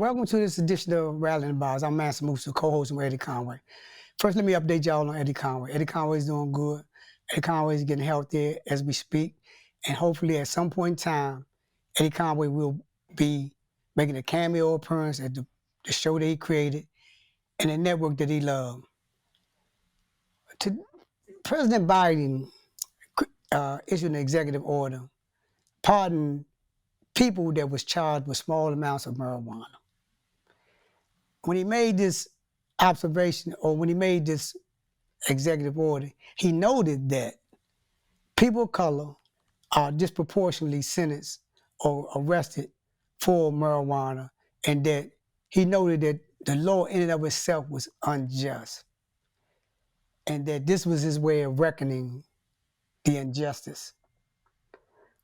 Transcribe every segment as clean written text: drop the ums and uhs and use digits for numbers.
Welcome to this edition of Rattling the Bars. I'm Master Musa, co-host with Eddie Conway. First, let me update y'all on Eddie Conway. Eddie Conway is doing good. Eddie Conway is getting healthier as we speak. And hopefully at some point in time, Eddie Conway will be making a cameo appearance at the show that he created and the network that he loved. President Biden issued an executive order pardoning people that was charged with small amounts of marijuana. When he made this observation, or when he made this executive order, he noted that people of color are disproportionately sentenced or arrested for marijuana, and that he noted that the law in and of itself was unjust, and that this was his way of reckoning the injustice.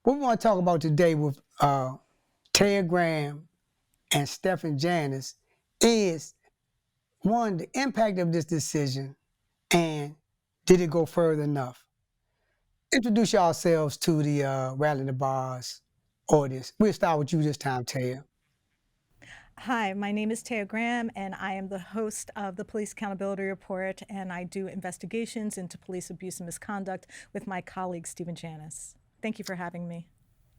What we want to talk about today with Taya Graham and Stephen Janis is, one, the impact of this decision, and did it go further enough? Introduce yourselves to the Rattling the Bars audience. We'll start with you this time, Taya. Hi, my name is Taya Graham, and I am the host of the Police Accountability Report, and I do investigations into police abuse and misconduct with my colleague, Stephen Janis. Thank you for having me.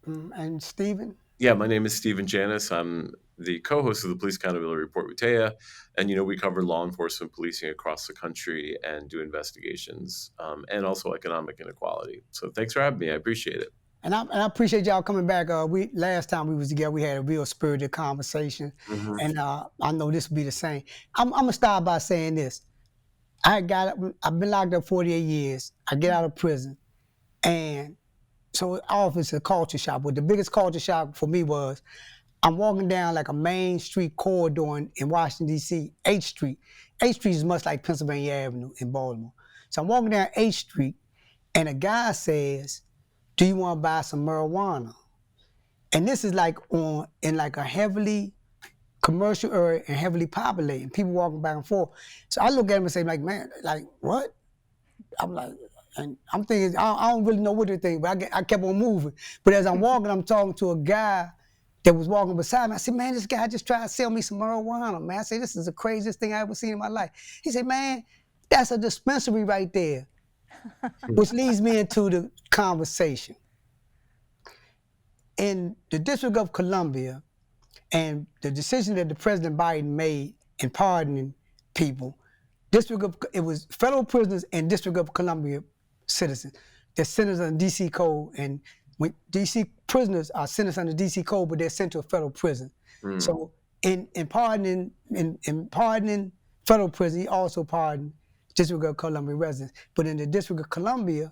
And Stephen? Yeah, my name is Stephen Janis. I'm the co-host of the Police Accountability Report with Taya. And, we cover law enforcement policing across the country and do investigations and also economic inequality. So thanks for having me. I appreciate it. And I appreciate y'all coming back. Last time we was together, we had a real spirited conversation. Mm-hmm. And I know this will be the same. I'm going to start by saying this. I've been locked up 48 years. I get out of prison. And so office a culture shock. But the biggest culture shock for me was I'm walking down like a main street corridor in Washington, D.C., H Street. H Street is much like Pennsylvania Avenue in Baltimore. So I'm walking down H Street, and a guy says, "Do you want to buy some marijuana?" And this is like in like a heavily commercial area and heavily populated, people walking back and forth. So I look at him and say, like, man, like, what? I'm like, and I'm thinking, I don't really know what to think, but I kept on moving. But as I'm walking, I'm talking to a guy that was walking beside me. I said, man, this guy just tried to sell me some marijuana, man. I said, this is the craziest thing I ever seen in my life. He said, man, that's a dispensary right there, which leads me into the conversation. In the District of Columbia, and the decision that the President Biden made in pardoning people, it was federal prisoners and District of Columbia citizens. They're sentenced under DC Code, and when DC prisoners are sentenced under DC Code, but they're sent to a federal prison. Mm. So in pardoning federal prison, he also pardoned District of Columbia residents. But in the District of Columbia,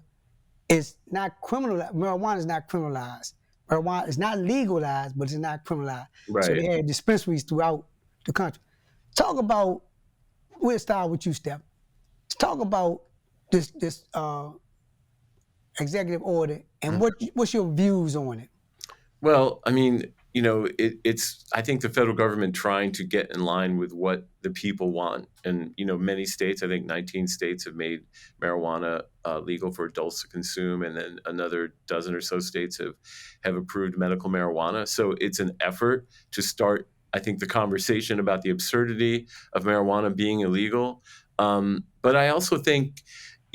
it's not criminalized. Marijuana is not criminalized. Marijuana is not legalized, but it's not criminalized. Right. So they had dispensaries throughout the country. Talk about, we'll start with you, Steph. Talk about this executive order and what's your views on it? Well, I mean, it's I think the federal government trying to get in line with what the people want. And, many states, I think 19 states have made marijuana legal for adults to consume. And then another dozen or so states have approved medical marijuana. So it's an effort to start, I think, the conversation about the absurdity of marijuana being illegal. But I also think,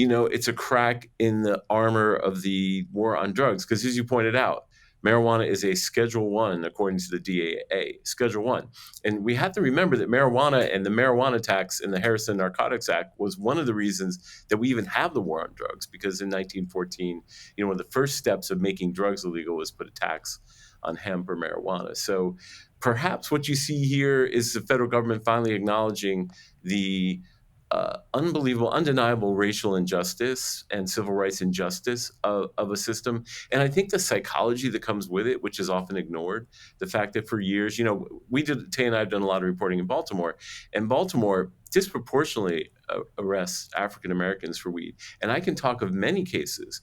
it's a crack in the armor of the war on drugs. Because as you pointed out, marijuana is a Schedule I, according to the DAA, Schedule I. And we have to remember that marijuana and the marijuana tax in the Harrison Narcotics Act was one of the reasons that we even have the war on drugs, because in 1914, one of the first steps of making drugs illegal was put a tax on hemp or marijuana. So perhaps what you see here is the federal government finally acknowledging the unbelievable, undeniable racial injustice and civil rights injustice of a system. And I think the psychology that comes with it, which is often ignored, the fact that for years, Tay and I have done a lot of reporting in Baltimore, and Baltimore disproportionately arrests African Americans for weed. And I can talk of many cases,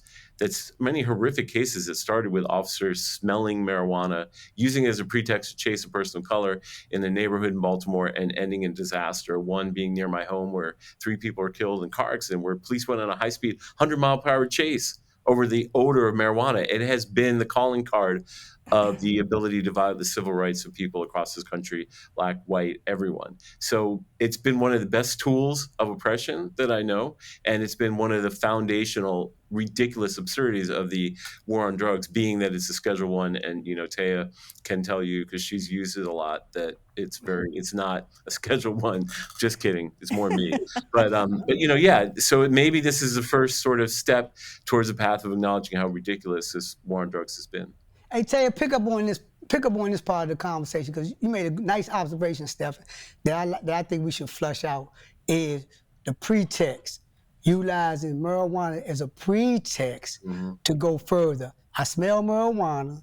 many horrific cases that started with officers smelling marijuana, using it as a pretext to chase a person of color in a neighborhood in Baltimore, and ending in disaster. One being near my home, where 3 people were killed in a car accident, where police went on a high-speed 100-mile-per-hour chase over the odor of marijuana. It has been the calling card of the ability to violate the civil rights of people across this country, black, white, everyone. So it's been one of the best tools of oppression that I know, and it's been one of the foundational ridiculous absurdities of the war on drugs, being that it's a Schedule One, and Taya can tell you because she's used it a lot that it's not a Schedule One. Just kidding, it's more me. But yeah. So maybe this is the first sort of step towards the path of acknowledging how ridiculous this war on drugs has been. Hey, Taya, pick up on this part of the conversation because you made a nice observation, Steph, that I think we should flush out is the pretext, utilizing marijuana as a pretext to go further. I smell marijuana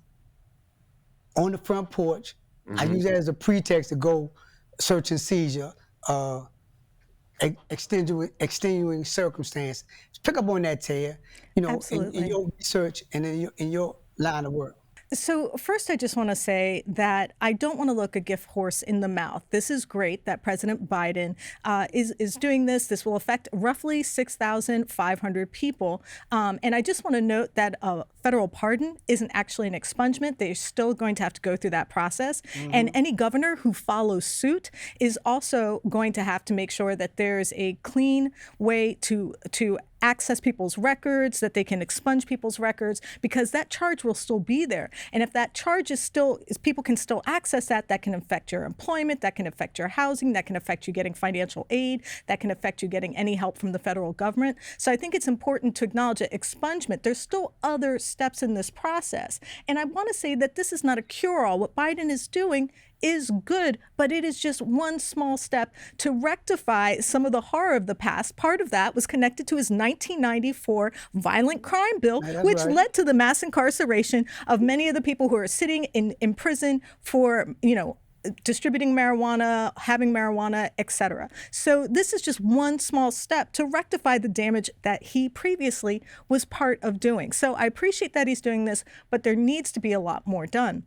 on the front porch. I use that as a pretext to go search and seizure, extenuating circumstance. Pick up on that, Taya, in Absolutely. your research and in your line of work. So, first, I just want to say that I don't want to look a gift horse in the mouth. This is great that President Biden is doing this. This will affect roughly 6,500 people. And I just want to note that a federal pardon isn't actually an expungement. They're still going to have to go through that process. And any governor who follows suit is also going to have to make sure that there's a clean way to access people's records, that they can expunge people's records, because that charge will still be there. And if that charge people can still access that, that can affect your employment, that can affect your housing, that can affect you getting financial aid, that can affect you getting any help from the federal government. So I think it's important to acknowledge that expungement, there's still other steps in this process. And I want to say that this is not a cure-all. What Biden is doing is good, but it is just one small step to rectify some of the horror of the past. Part of that was connected to his 1994 violent crime bill, which led to the mass incarceration of many of the people who are sitting in prison for, distributing marijuana, having marijuana, etc. So this is just one small step to rectify the damage that he previously was part of doing. So I appreciate that he's doing this, but there needs to be a lot more done.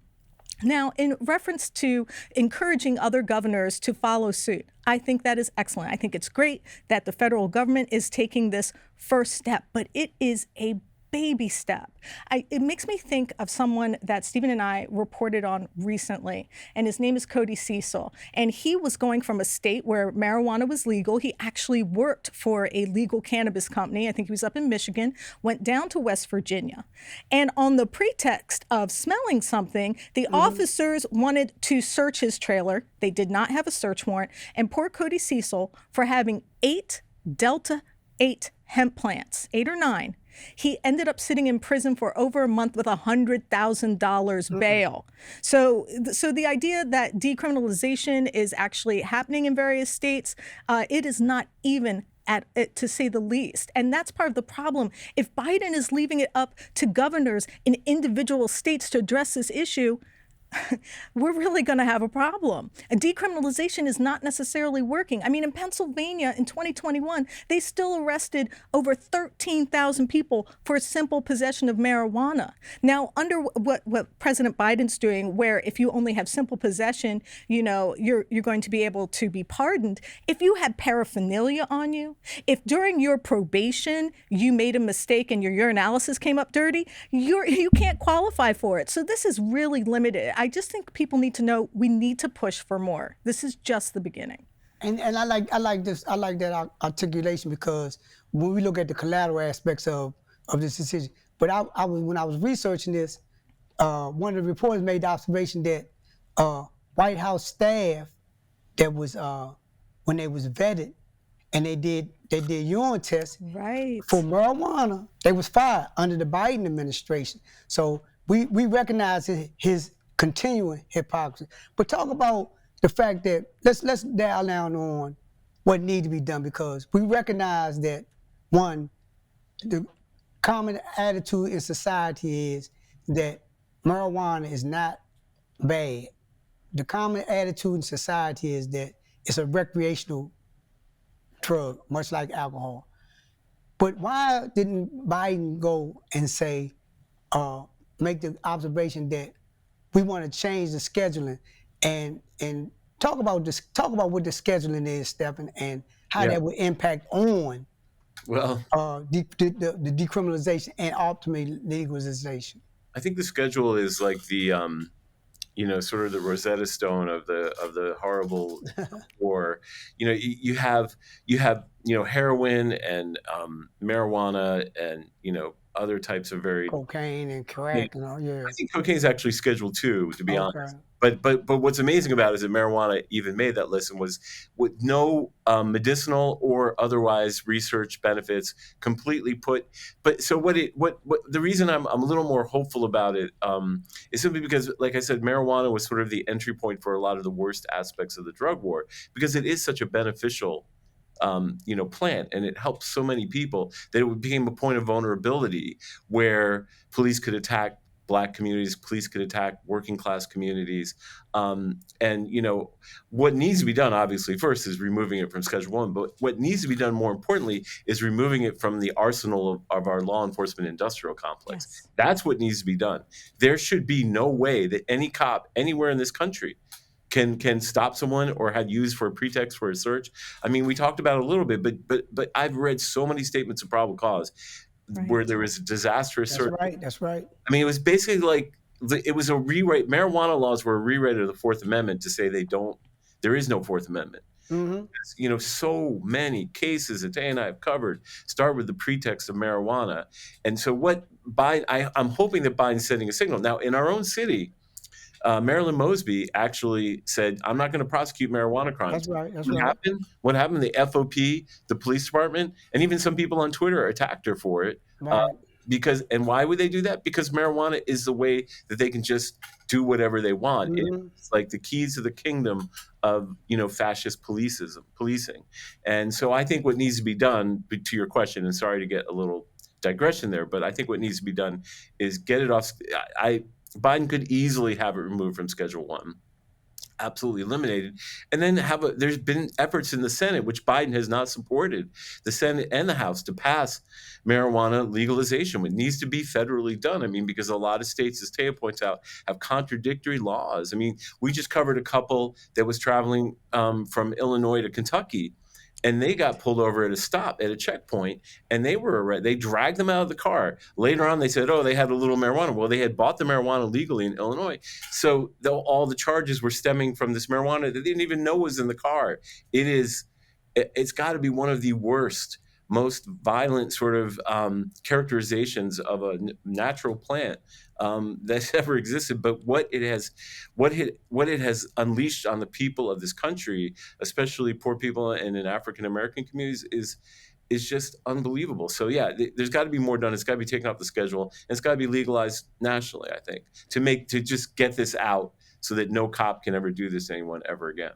Now, in reference to encouraging other governors to follow suit, I think that is excellent. I think it's great that the federal government is taking this first step, but it is a baby step. It makes me think of someone that Stephen and I reported on recently, and his name is Cody Cecil. And he was going from a state where marijuana was legal. He actually worked for a legal cannabis company. I think he was up in Michigan, went down to West Virginia. And on the pretext of smelling something, the officers wanted to search his trailer. They did not have a search warrant. And poor Cody Cecil, for having 8 Delta 8 hemp plants, 8 or 9, he ended up sitting in prison for over a month with $100,000 bail. So the idea that decriminalization is actually happening in various states, it is not even to say the least. And that's part of the problem. If Biden is leaving it up to governors in individual states to address this issue, we're really going to have a problem. And decriminalization is not necessarily working. I mean, in Pennsylvania in 2021, they still arrested over 13,000 people for simple possession of marijuana. Now, under what President Biden's doing, where if you only have simple possession, you're going to be able to be pardoned. If you had paraphernalia on you, if during your probation you made a mistake and your urinalysis came up dirty, you can't qualify for it. So this is really limited. I just think people need to know we need to push for more. This is just the beginning. And I like that articulation, because when we look at the collateral aspects of this decision, but when I was researching this, one of the reporters made the observation that White House staff that was when they was vetted and they did urine tests for marijuana, they was fired under the Biden administration. So we recognize his continuing hypocrisy. But talk about the fact that let's dial down on what needs to be done, because we recognize that, one, the common attitude in society is that marijuana is not bad. The common attitude in society is that it's a recreational drug, much like alcohol. But why didn't Biden go and say, make the observation that we want to change the scheduling and talk about what the scheduling is, Stephen, and how that would impact on the decriminalization and ultimately legalization? I think the schedule is like the sort of the Rosetta Stone of the horrible war. You have heroin and marijuana and other types of very. Cocaine and crack and all. Yeah. I think cocaine is actually Schedule 2, to be honest. Okay. But what's amazing about it is that marijuana even made that list and was with no medicinal or otherwise research benefits, completely put. But so what the reason I'm a little more hopeful about it is simply because, like I said, marijuana was sort of the entry point for a lot of the worst aspects of the drug war, because it is such a beneficial plant, and it helps so many people that it became a point of vulnerability where police could attack Black communities, police could attack working class communities. And what needs to be done, obviously, first is removing it from Schedule 1. But what needs to be done more importantly is removing it from the arsenal of our law enforcement industrial complex. Yes. That's what needs to be done. There should be no way that any cop anywhere in this country can stop someone or have used for a pretext for a search. I mean, we talked about it a little bit, but I've read so many statements of probable cause where there was a disastrous That's search. right. That's right. I mean, it was basically like it was a rewrite. Marijuana laws were a rewrite of the Fourth Amendment to say there is no Fourth Amendment. Mm-hmm. So many cases that Taya and I have covered start with the pretext of marijuana. And so what I'm hoping that Biden's sending a signal. Now, in our own city, Marilyn Mosby actually said, "I'm not going to prosecute marijuana crimes." That's right. That's What right. happened? What happened? The FOP, the police department, and even some people on Twitter attacked her for it. Right. And why would they do that? Because marijuana is the way that they can just do whatever they want. Mm-hmm. It's like the keys to the kingdom of fascist policing. And so I think what needs to be done, to your question, and sorry to get a little digression there, but I think what needs to be done is get it off. Biden could easily have it removed from Schedule 1, absolutely eliminated, and then there's been efforts in the Senate, which Biden has not supported, the Senate and the House, to pass marijuana legalization. It needs to be federally done. I mean, because a lot of states, as Taya points out, have contradictory laws. I mean, we just covered a couple that was traveling from Illinois to Kentucky, and they got pulled over at a checkpoint, and they dragged them out of the car. Later on, they said, oh, they had a little marijuana. Well, they had bought the marijuana legally in Illinois. So all the charges were stemming from this marijuana that they didn't even know was in the car. It's got to be one of the worst, most violent sort of characterizations of a natural plant that's ever existed. But what it has unleashed on the people of this country, especially poor people and in African American communities, is just unbelievable. So yeah, there's got to be more done. It's got to be taken off the schedule, and it's got to be legalized nationally, I think, to just get this out so that no cop can ever do this to anyone ever again.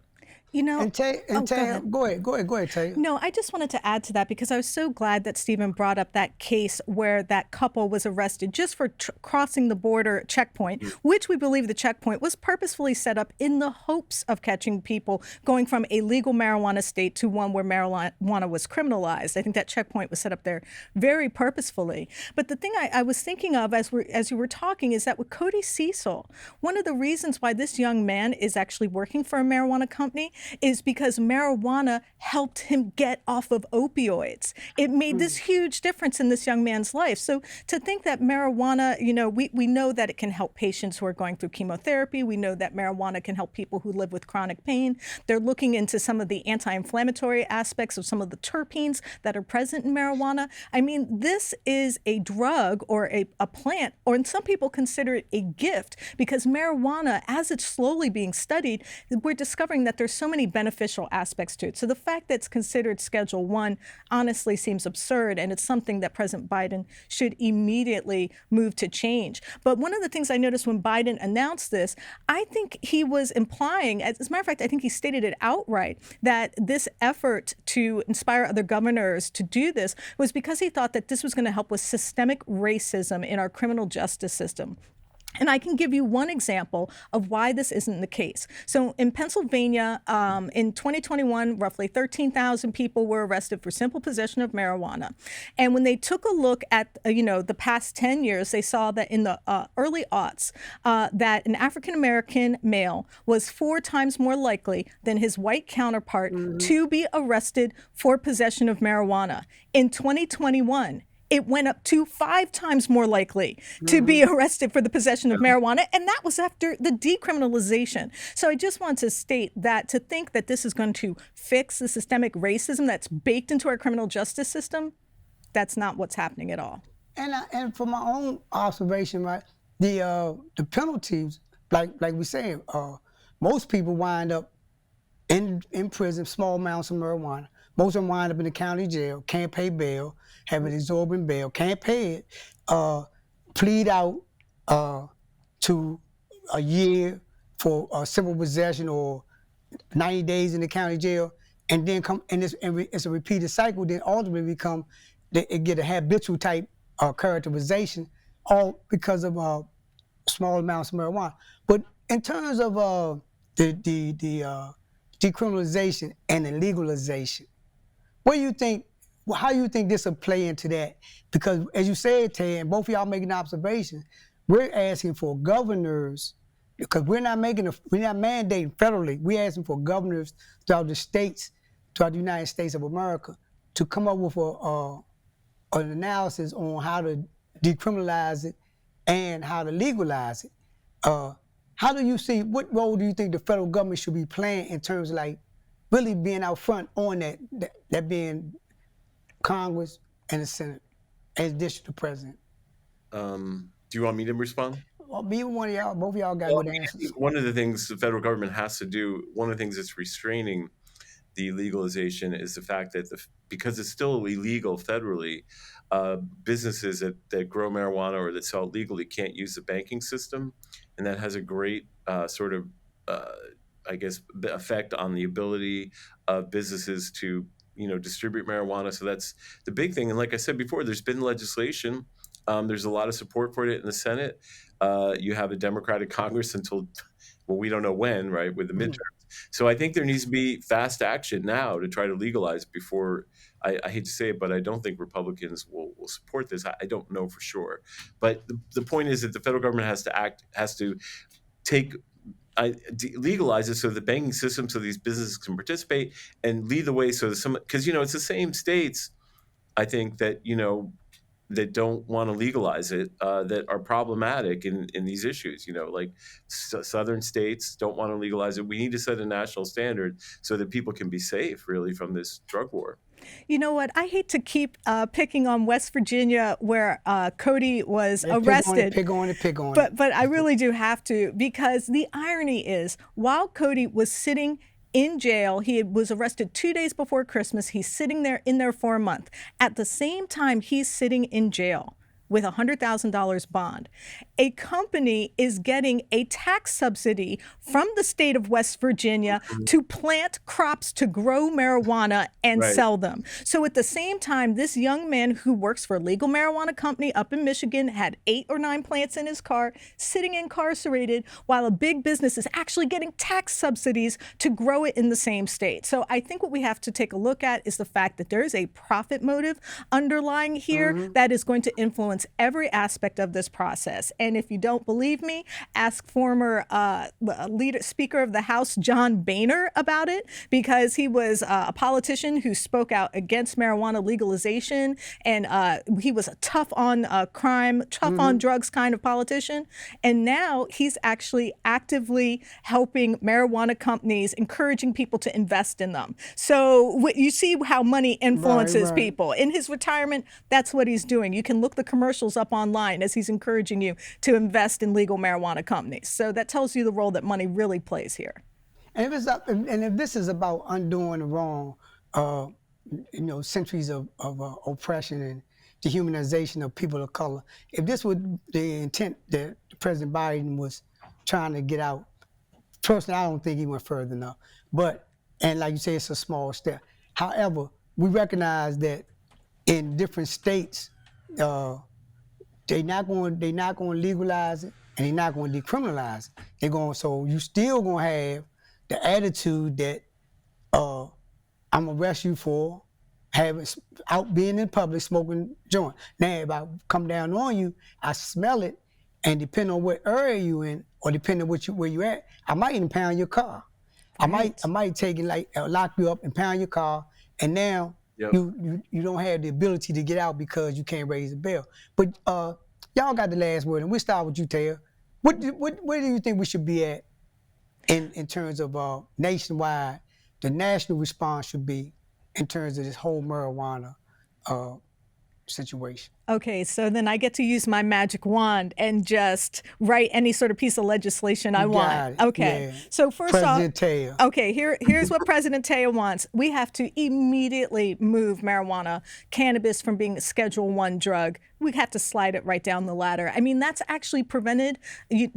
And Taya, go ahead, Taya. No, I just wanted to add to that because I was so glad that Stephen brought up that case where that couple was arrested just for crossing the border checkpoint, which we believe the checkpoint was purposefully set up in the hopes of catching people going from a legal marijuana state to one where marijuana was criminalized. I think that checkpoint was set up there very purposefully. But the thing I was thinking of as you were talking is that with Cody Cecil, one of the reasons why this young man is actually working for a marijuana company is because marijuana helped him get off of opioids. It made this huge difference in this young man's life. So to think that marijuana, we know that it can help patients who are going through chemotherapy. We know that marijuana can help people who live with chronic pain. They're looking into some of the anti-inflammatory aspects of some of the terpenes that are present in marijuana. I mean, this is a drug or a plant, or and some people consider it a gift, because marijuana, as it's slowly being studied, we're discovering that there's so many beneficial aspects to it. So the fact that it's considered Schedule 1 honestly seems absurd, and it's something that President Biden should immediately move to change. But one of the things I noticed when Biden announced this, I think he was implying, as a matter of fact, I think he stated it outright, that this effort to inspire other governors to do this was because he thought that this was going to help with systemic racism in our criminal justice system. And I can give you one example of why this isn't the case. So in Pennsylvania, in 2021, roughly 13,000 people were arrested for simple possession of marijuana. And when they took a look at, the past 10 years, they saw that in the early aughts, that an African-American male was 4 times more likely than his white counterpart to be arrested for possession of marijuana. In 2021, it went up to 5 times more likely to be arrested for the possession of marijuana, and that was after the decriminalization. So I just want to state that to think that this is going to fix the systemic racism that's baked into our criminal justice system, that's not what's happening at all. And from my own observation, right, the penalties, like we saying, most people wind up in prison, small amounts of marijuana. Most of them wind up in the county jail, can't pay bail, have an exorbitant bail, can't pay it, plead out to a year for civil possession or 90 days in the county jail, and then it's a repeated cycle. Then ultimately they get a habitual type characterization, all because of small amounts of marijuana. But in terms of the decriminalization and the legalization, what do you think? How do you think this will play into that? Because as you said, Taya, and both of y'all making observations, we're asking for governors, because we're not mandating federally. We're asking for governors throughout the states, throughout the United States of America, to come up with an analysis on how to decriminalize it and how to legalize it. How do you see, what role do you think the federal government should be playing in terms of like really being out front on that being Congress and the Senate, as district president? Do you want me to respond? Well, me and one of y'all, both of y'all got good answers. One of the things the federal government has to do, one of the things that's restraining the legalization is the fact that because it's still illegal federally, businesses that grow marijuana or that sell it legally can't use the banking system, and that has a great sort of, I guess, effect on the ability of businesses to distribute marijuana. So that's the big thing. And like I said before, there's been legislation. There's a lot of support for it in the Senate. You have a Democratic Congress until, well, we don't know when, right, with the midterms. So I think there needs to be fast action now to try to legalize before, I hate to say it, but I don't think Republicans will support this. I don't know for sure. But the point is that the federal government has to legalize it so the banking system, so these businesses can participate and lead the way, so that because it's the same states, I think, that that don't want to legalize it, that are problematic in these issues. Like southern states don't want to legalize it. We need to set a national standard so that people can be safe, really, from this drug war. You know what? I hate to keep picking on West Virginia, where Cody was arrested. Pick on it. But I really do have to, because the irony is, while Cody was sitting in jail, he was arrested 2 days before Christmas. He's sitting there in there for a month. At the same time, he's sitting in jail with $100,000 bond. A company is getting a tax subsidy from the state of West Virginia to plant crops to grow marijuana and sell them. So at the same time, this young man who works for a legal marijuana company up in Michigan had 8 or 9 plants in his car, sitting incarcerated, while a big business is actually getting tax subsidies to grow it in the same state. So I think what we have to take a look at is the fact that there is a profit motive underlying here that is going to influence every aspect of this process. And if you don't believe me, ask former Speaker of the House John Boehner about it, because he was a politician who spoke out against marijuana legalization, and he was a tough on crime, tough on drugs kind of politician. And now he's actually actively helping marijuana companies, encouraging people to invest in them. So you see how money influences people. In his retirement, that's what he's doing. You can look the commercials up online as he's encouraging you to invest in legal marijuana companies. So that tells you the role that money really plays here. And if this is about undoing the wrong, centuries of oppression and dehumanization of people of color, if this was the intent that President Biden was trying to get out, personally, I don't think he went further enough. And like you say, it's a small step. However, we recognize that in different states, they're not going to legalize it, and they're not going to decriminalize it. So you still going to have the attitude that I'm gonna arrest you for being in public smoking joint. Now, if I come down on you, I smell it, and depending on what area you in, or depending on where you at, I might even pound your car. I might take it, lock you up and pound your car, and now Yep. You don't have the ability to get out because you can't raise a bail. But y'all got the last word, and we'll start with you, Taya. Where do you think we should be at in terms of nationwide? The national response should be in terms of this whole marijuana uh, situation. Okay, so then I get to use my magic wand and just write any sort of piece of legislation I You want. got it. Okay, Yeah. so first off, President Taya. okay, here's what President Taya wants. We have to immediately move marijuana, cannabis from being a Schedule 1 drug. We have to slide it right down the ladder. I mean, that's actually prevented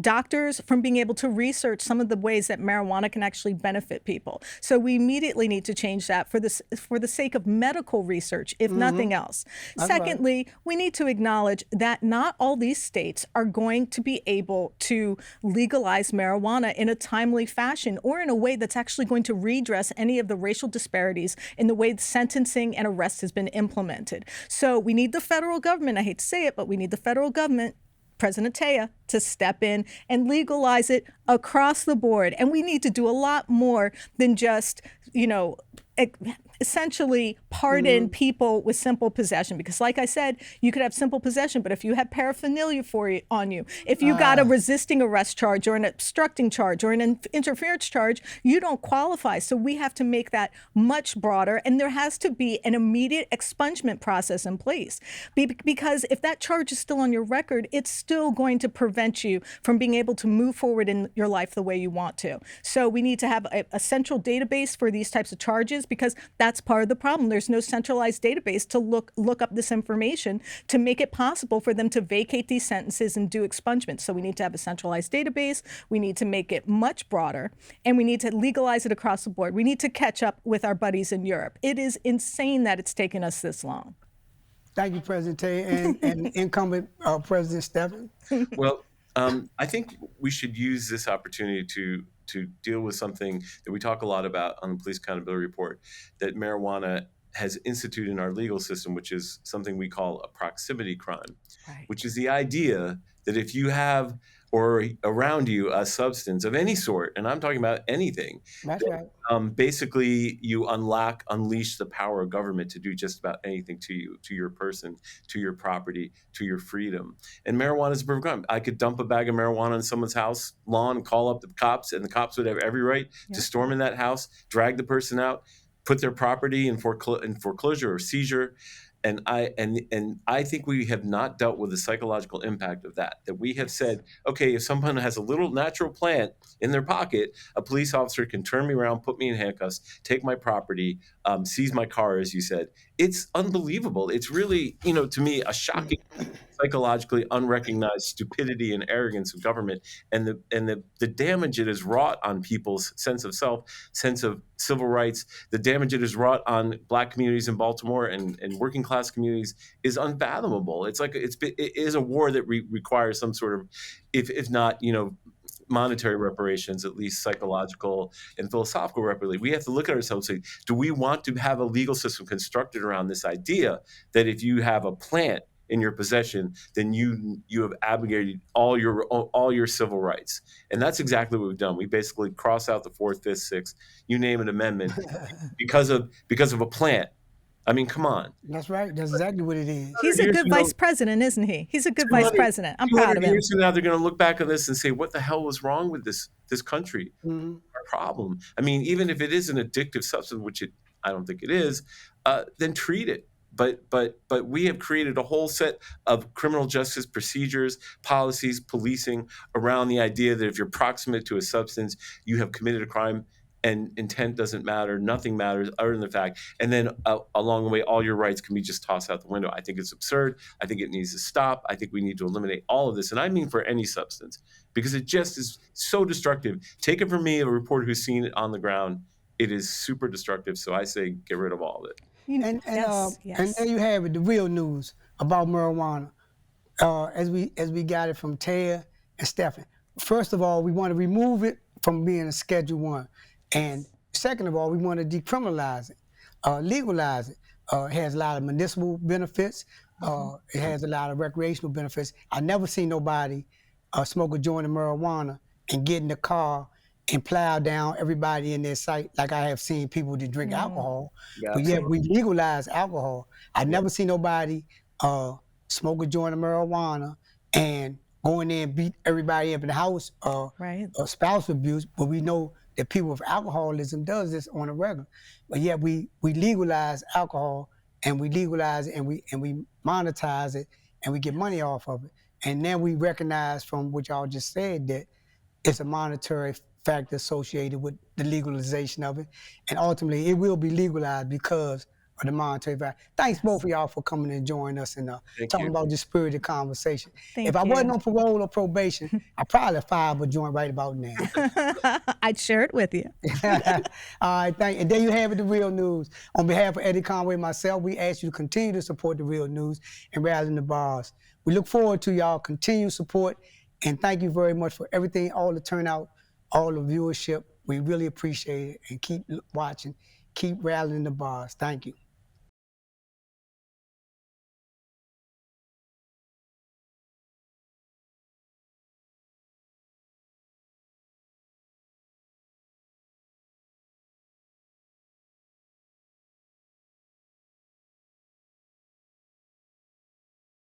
doctors from being able to research some of the ways that marijuana can actually benefit people. So we immediately need to change that for the sake of medical research, if nothing else. That's Secondly, we need to acknowledge that not all these states are going to be able to legalize marijuana in a timely fashion or in a way that's actually going to redress any of the racial disparities in the way sentencing and arrest has been implemented. So we need the federal government, I hate to say it, but we need the federal government, President Taya, to step in and legalize it across the board. And we need to do a lot more than just, essentially pardon people with simple possession, because like I said, you could have simple possession, but if you have paraphernalia on you, if you got a resisting arrest charge or an obstructing charge or an interference charge, you don't qualify. So we have to make that much broader, and there has to be an immediate expungement process in place, because if that charge is still on your record, it's still going to prevent you from being able to move forward in your life the way you want to. So we need to have a central database for these types of charges, because that's part of the problem. There's no centralized database to look up this information to make it possible for them to vacate these sentences and do expungement. So we need to have a centralized database. We need to make it much broader, and we need to legalize it across the board. We need to catch up with our buddies in Europe. It is insane that it's taken us this long. Thank you, President Taya, and incumbent President Stephen. Well, I think we should use this opportunity to deal with something that we talk a lot about on the Police Accountability Report, that marijuana has instituted in our legal system, which is something we call a proximity crime, Right. which is the idea that if you have or around you a substance of any sort, and I'm talking about anything, That's right. basically you unleash the power of government to do just about anything to you, to your person, to your property, to your freedom. And marijuana is a perfect crime. I could dump a bag of marijuana on someone's house lawn, call up the cops, and the cops would have every right to storm in that house, drag the person out, put their property in foreclosure or seizure. And I think we have not dealt with the psychological impact of that. That we have said, okay, if someone has a little natural plant in their pocket, a police officer can turn me around, put me in handcuffs, take my property, seize my car, as you said. It's unbelievable. It's really, to me, a shocking, psychologically unrecognized stupidity and arrogance of government, and the damage it has wrought on people's sense of self, sense of civil rights, the damage it has wrought on Black communities in Baltimore and working class communities is unfathomable. It's like it is a war that requires some sort of, if not, monetary reparations, at least psychological and philosophical reparations. We have to look at ourselves and say, do we want to have a legal system constructed around this idea that if you have a plant in your possession, then you have abrogated all your civil rights? And that's exactly what we've done. We basically cross out the 4th, 5th, 6th, you name it, amendment because of a plant. I mean, come on. That's right. That's exactly what it is. He's a good vice president, isn't he? He's a good vice president. I'm proud of him. Years from now, they're going to look back on this and say, what the hell was wrong with this country? Mm-hmm. Our problem. I mean, even if it is an addictive substance, which I don't think it is, then treat it. But we have created a whole set of criminal justice procedures, policies, policing around the idea that if you're proximate to a substance, you have committed a crime, and intent doesn't matter. Nothing matters other than the fact. And then along the way, all your rights can be just tossed out the window. I think it's absurd. I think it needs to stop. I think we need to eliminate all of this. And I mean for any substance, because it just is so destructive. Take it from me, a reporter who's seen it on the ground. It is super destructive. So I say get rid of all of it. And Yes. there you have it, the real news about marijuana. As we got it from Taya and Stephen. First of all, we want to remove it from being a Schedule 1. And second of all, we want to decriminalize it, legalize it. It has a lot of municipal benefits. It has a lot of recreational benefits. I never seen nobody smoke a joint of marijuana and get in the car and plow down everybody in their sight, like I have seen people that drink Mm, alcohol, Yeah, but yet absolutely. we legalize alcohol. I Yeah. never see nobody smoke a joint of marijuana and go in there and beat everybody up in the house right. or spouse abuse, but we know that people with alcoholism does this on a regular. But yet we legalize alcohol and we legalize it and we monetize it and we get money Yes. off of it. And then we recognize from what y'all just said that it's a monetary factor associated with the legalization of it. And ultimately, it will be legalized because of the monetary value. Thanks both Yes. of y'all for coming and joining us and Thank talking you. about this spirited conversation. If I Thank wasn't you. on parole or probation, I'd probably file a joint right about now. I'd share it with you. All right, thank you. And there you have it, the real news. On behalf of Eddie Conway and myself, we ask you to continue to support the real news and Rattling the Bars. We look forward to y'all continued support, and thank you very much for everything, all the turnout, all the viewership. We really appreciate it, and keep watching, keep rattling the bars. Thank you.